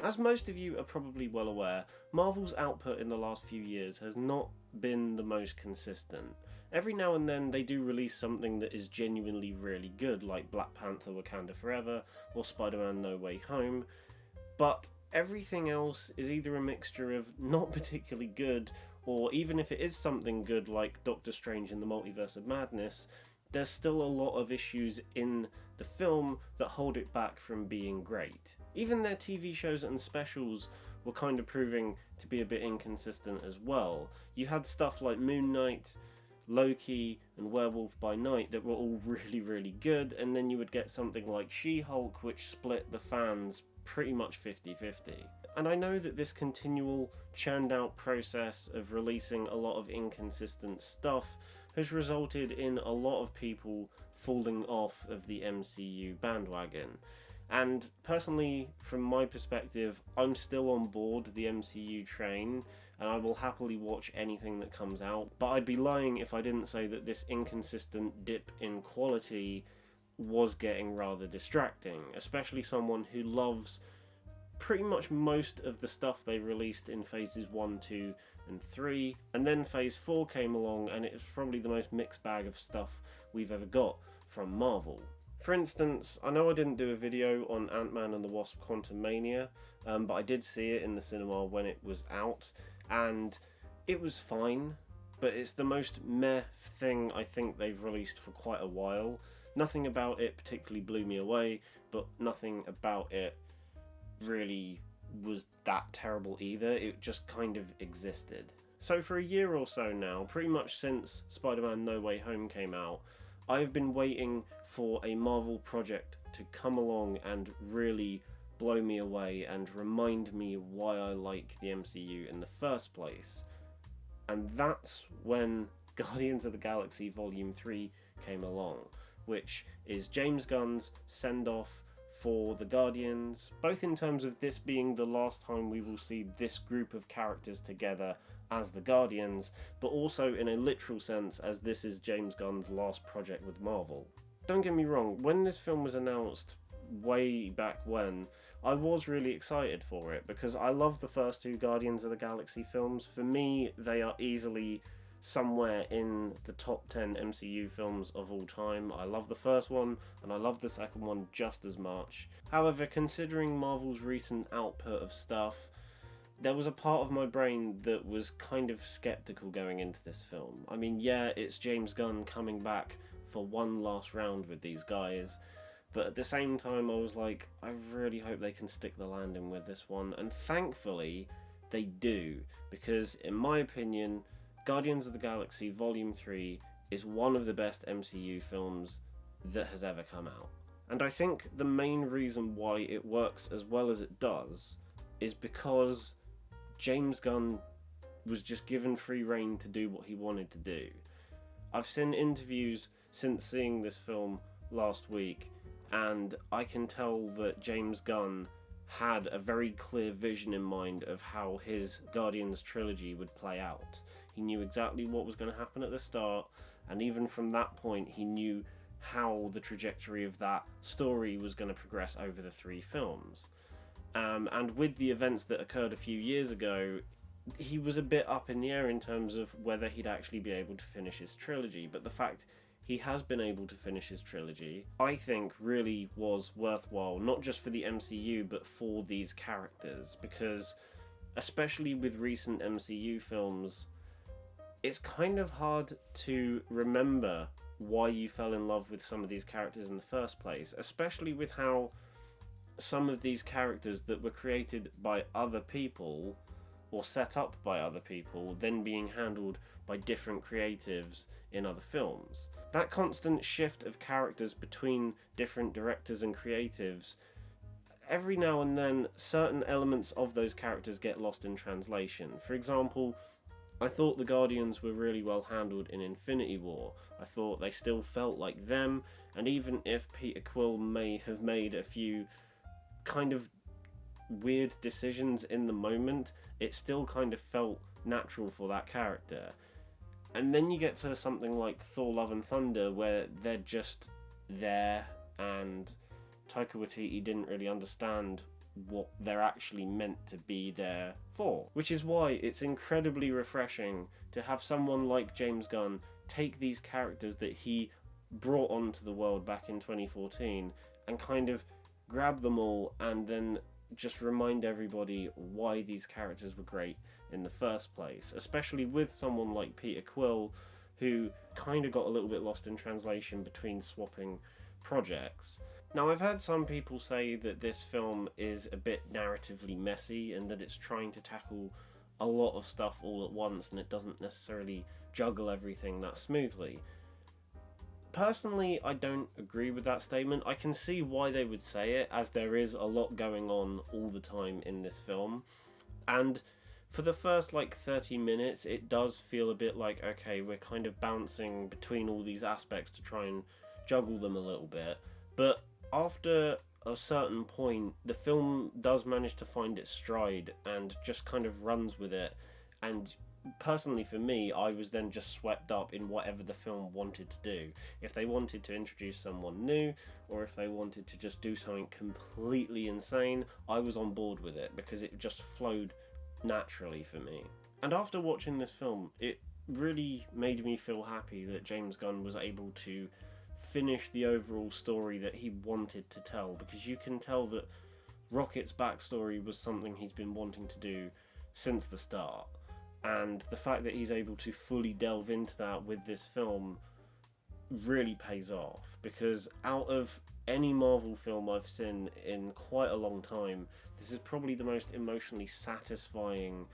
As most of you are probably well aware, Marvel's output in the last few years has not been the most consistent. Every now and then they do release something that is genuinely really good, like Black Panther Wakanda Forever or Spider-Man No Way Home, but everything else is either a mixture of not particularly good, or even if it is something good like Doctor Strange in the Multiverse of Madness, there's still a lot of issues in the film that hold it back from being great. Even their TV shows and specials were kind of proving to be a bit inconsistent as well. You had stuff like Moon Knight, Loki and Werewolf by Night that were all really good, and then you would get something like She-Hulk which split the fans pretty much 50-50. And I know that this continual churned out process of releasing a lot of inconsistent stuff has resulted in a lot of people falling off of the MCU bandwagon. And personally, from my perspective, I'm still on board the MCU train, and I will happily watch anything that comes out, but I'd be lying if I didn't say that this inconsistent dip in quality was getting rather distracting, especially someone who loves pretty much most of the stuff they released in phases 1, 2 and 3, and then phase 4 came along and it was probably the most mixed bag of stuff we've ever got from Marvel. For instance, I know I didn't do a video on Ant-Man and the Wasp Quantumania, but I did see it in the cinema when it was out, and it was fine, but it's the most meh thing I think they've released for quite a while. Nothing about it particularly blew me away, but nothing about it really was that terrible either. It just kind of existed. So for a year or so now, pretty much since Spider-Man No Way Home came out, I've been waiting for a Marvel project to come along and really blow me away and remind me why I like the MCU in the first place. And that's when Guardians of the Galaxy Volume 3 came along, which is James Gunn's send-off for the Guardians, both in terms of this being the last time we will see this group of characters together as the Guardians, but also in a literal sense as this is James Gunn's last project with Marvel. Don't get me wrong, when this film was announced way back when, I was really excited for it because I love the first two Guardians of the Galaxy films. For me, they are easily somewhere in the top 10 MCU films of all time. I love the first one and I love the second one just as much. However, considering Marvel's recent output of stuff, there was a part of my brain that was kind of skeptical going into this film. I mean, yeah, it's James Gunn coming back for one last round with these guys, but at the same time I was like, I really hope they can stick the landing with this one, and thankfully they do, because in my opinion, Guardians of the Galaxy Volume 3 is one of the best MCU films that has ever come out. And I think the main reason why it works as well as it does is because James Gunn was just given free rein to do what he wanted to do. I've seen interviews since seeing this film last week, and I can tell that James Gunn had a very clear vision in mind of how his Guardians trilogy would play out. He knew exactly what was going to happen at the start, and even from that point he knew how the trajectory of that story was going to progress over the three films. And with the events that occurred a few years ago, he was a bit up in the air in terms of whether he'd actually be able to finish his trilogy, but the fact he has been able to finish his trilogy, I think really was worthwhile, not just for the MCU, but for these characters, because especially with recent MCU films, it's kind of hard to remember why you fell in love with some of these characters in the first place, especially with how some of these characters that were created by other people or set up by other people then being handled by different creatives in other films. That constant shift of characters between different directors and creatives, every now and then certain elements of those characters get lost in translation. For example, I thought the Guardians were really well handled in Infinity War. I thought they still felt like them, and even if Peter Quill may have made a few kind of weird decisions in the moment, it still kind of felt natural for that character. And then you get to something like Thor Love and Thunder, where they're just there, and Taika Waititi didn't really understand what they're actually meant to be there for. Which is why it's incredibly refreshing to have someone like James Gunn take these characters that he brought onto the world back in 2014 and kind of grab them all and then just remind everybody why these characters were great in the first place, especially with someone like Peter Quill, who kind of got a little bit lost in translation between swapping projects. Now, I've heard some people say that this film is a bit narratively messy and that it's trying to tackle a lot of stuff all at once and it doesn't necessarily juggle everything that smoothly. Personally, I don't agree with that statement. I can see why they would say it, as there is a lot going on all the time in this film. And for the first 30 minutes, it does feel a bit like, okay, we're kind of bouncing between all these aspects to try and juggle them a little bit. But after a certain point, the film does manage to find its stride and just kind of runs with it. And personally for me, I was then just swept up in whatever the film wanted to do. If they wanted to introduce someone new, or if they wanted to just do something completely insane, I was on board with it because it just flowed naturally for me. And after watching this film, it really made me feel happy that James Gunn was able to finish the overall story that he wanted to tell, because you can tell that Rocket's backstory was something he's been wanting to do since the start. And the fact that he's able to fully delve into that with this film really pays off, because out of any Marvel film I've seen in quite a long time, this is probably the most emotionally satisfying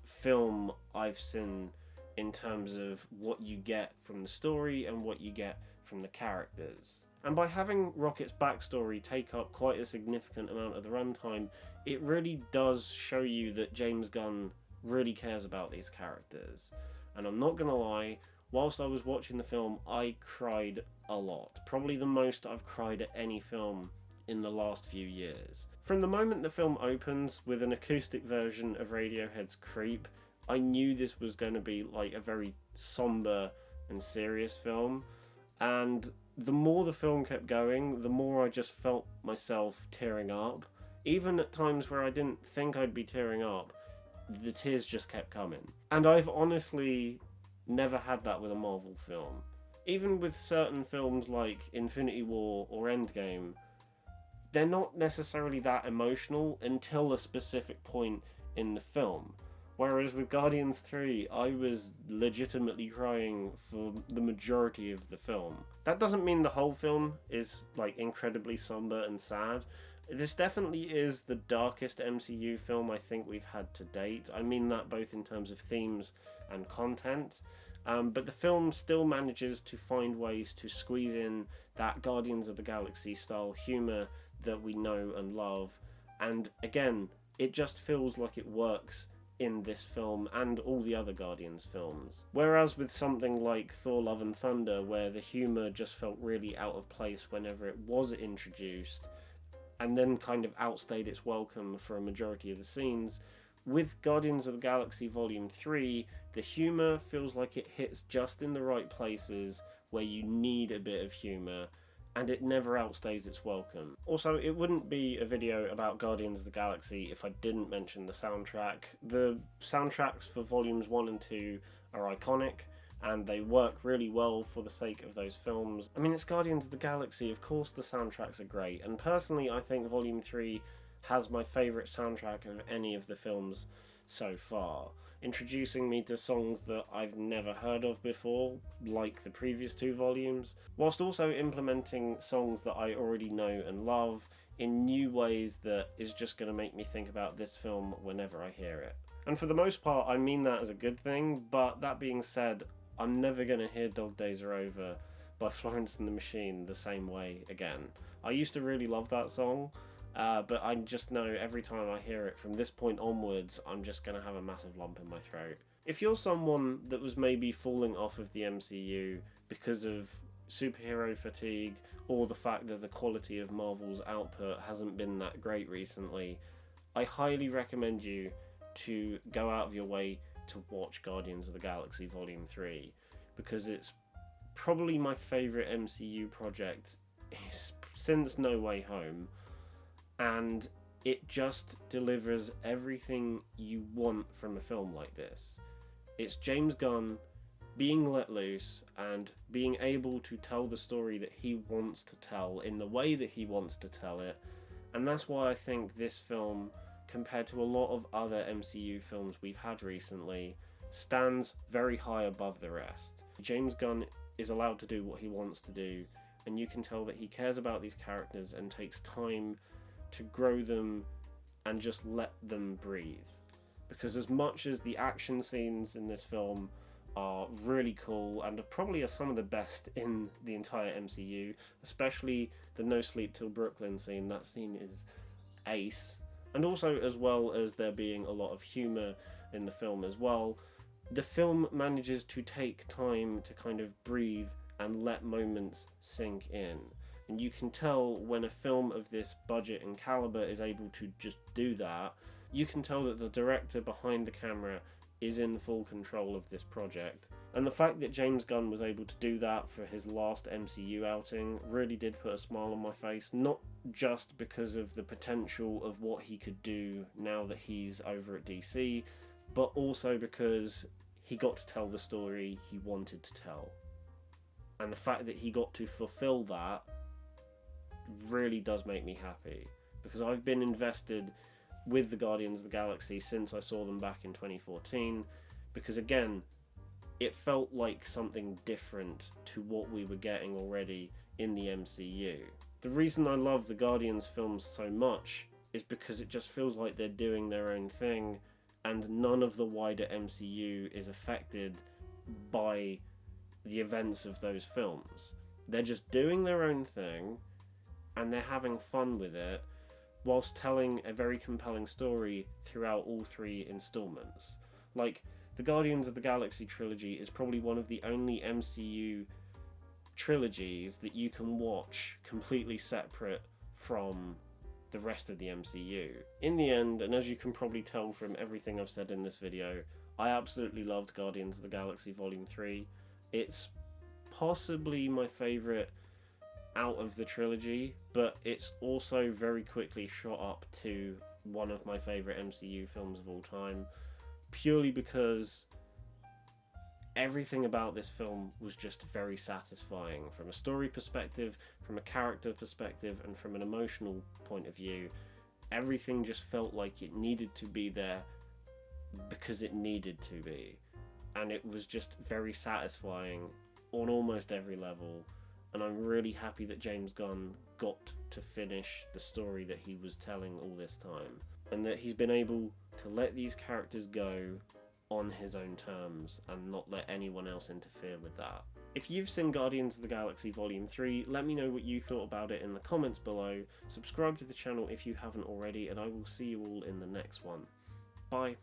film I've seen in terms of what you get from the story and what you get from the characters. And by having Rocket's backstory take up quite a significant amount of the runtime, it really does show you that James Gunn really cares about these characters. And I'm not gonna lie, whilst I was watching the film, I cried a lot. Probably the most I've cried at any film in the last few years. From the moment the film opens with an acoustic version of Radiohead's Creep, I knew this was going to be a very somber and serious film. And the more the film kept going, the more I just felt myself tearing up. Even at times where I didn't think I'd be tearing up, the tears just kept coming. And I've honestly never had that with a Marvel film. Even with certain films like Infinity War or Endgame, they're not necessarily that emotional until a specific point in the film. Whereas with Guardians 3, I was legitimately crying for the majority of the film. That doesn't mean the whole film is incredibly somber and sad. This definitely is the darkest MCU film I think we've had to date. I mean that both in terms of themes and content. But the film still manages to find ways to squeeze in that Guardians of the Galaxy style humour that we know and love. And again, it just feels like it works in this film and all the other Guardians films. Whereas with something like Thor Love and Thunder, where the humour just felt really out of place whenever it was introduced, and then kind of outstayed its welcome for a majority of the scenes, with Guardians of the Galaxy Volume 3, the humour feels like it hits just in the right places where you need a bit of humour, and it never outstays its welcome. Also, it wouldn't be a video about Guardians of the Galaxy if I didn't mention the soundtrack. The soundtracks for Volumes 1 and 2 are iconic, and they work really well for the sake of those films. I mean, it's Guardians of the Galaxy, of course the soundtracks are great, and personally I think Volume 3 has my favourite soundtrack of any of the films so far, introducing me to songs that I've never heard of before, like the previous two volumes, whilst also implementing songs that I already know and love in new ways that is just going to make me think about this film whenever I hear it. And for the most part, I mean that as a good thing, but that being said, I'm never going to hear Dog Days Are Over by Florence and the Machine the same way again. I used to really love that song, but I just know every time I hear it from this point onwards, I'm just going to have a massive lump in my throat. If you're someone that was maybe falling off of the MCU because of superhero fatigue, or the fact that the quality of Marvel's output hasn't been that great recently, I highly recommend you to go out of your way to watch Guardians of the Galaxy Volume 3, because it's probably my favourite MCU project since No Way Home, and it just delivers everything you want from a film like this. It's James Gunn being let loose and being able to tell the story that he wants to tell in the way that he wants to tell it. And that's why I think this film, compared to a lot of other MCU films we've had recently, stands very high above the rest. James Gunn is allowed to do what he wants to do, and you can tell that he cares about these characters and takes time to grow them and just let them breathe. Because as much as the action scenes in this film are really cool and probably are some of the best in the entire MCU, especially the No Sleep Till Brooklyn scene, that scene is ace. And also, as well as there being a lot of humour in the film as well, the film manages to take time to kind of breathe and let moments sink in. And you can tell when a film of this budget and caliber is able to just do that. You can tell that the director behind the camera is in full control of this project. And the fact that James Gunn was able to do that for his last MCU outing really did put a smile on my face, not just because of the potential of what he could do now that he's over at DC, but also because he got to tell the story he wanted to tell. And the fact that he got to fulfill that really does make me happy, because I've been invested with the Guardians of the Galaxy since I saw them back in 2014, because again, it felt like something different to what we were getting already in the MCU. The reason I love the Guardians films so much is because it just feels like they're doing their own thing, and none of the wider MCU is affected by the events of those films. They're just doing their own thing, and they're having fun with it, whilst telling a very compelling story throughout all three installments. Like, the Guardians of the Galaxy trilogy is probably one of the only MCU trilogies that you can watch completely separate from the rest of the MCU. In the end, and as you can probably tell from everything I've said in this video, I absolutely loved Guardians of the Galaxy Volume 3. It's possibly my favourite out of the trilogy, but it's also very quickly shot up to one of my favourite MCU films of all time, purely because everything about this film was just very satisfying from a story perspective, from a character perspective, and from an emotional point of view. Everything just felt like it needed to be there because it needed to be, and it was just very satisfying on almost every level. And I'm really happy that James Gunn got to finish the story that he was telling all this time, and that he's been able to let these characters go on his own terms and not let anyone else interfere with that. If you've seen Guardians of the Galaxy Volume 3, let me know what you thought about it in the comments below. Subscribe to the channel if you haven't already, and I will see you all in the next one. Bye.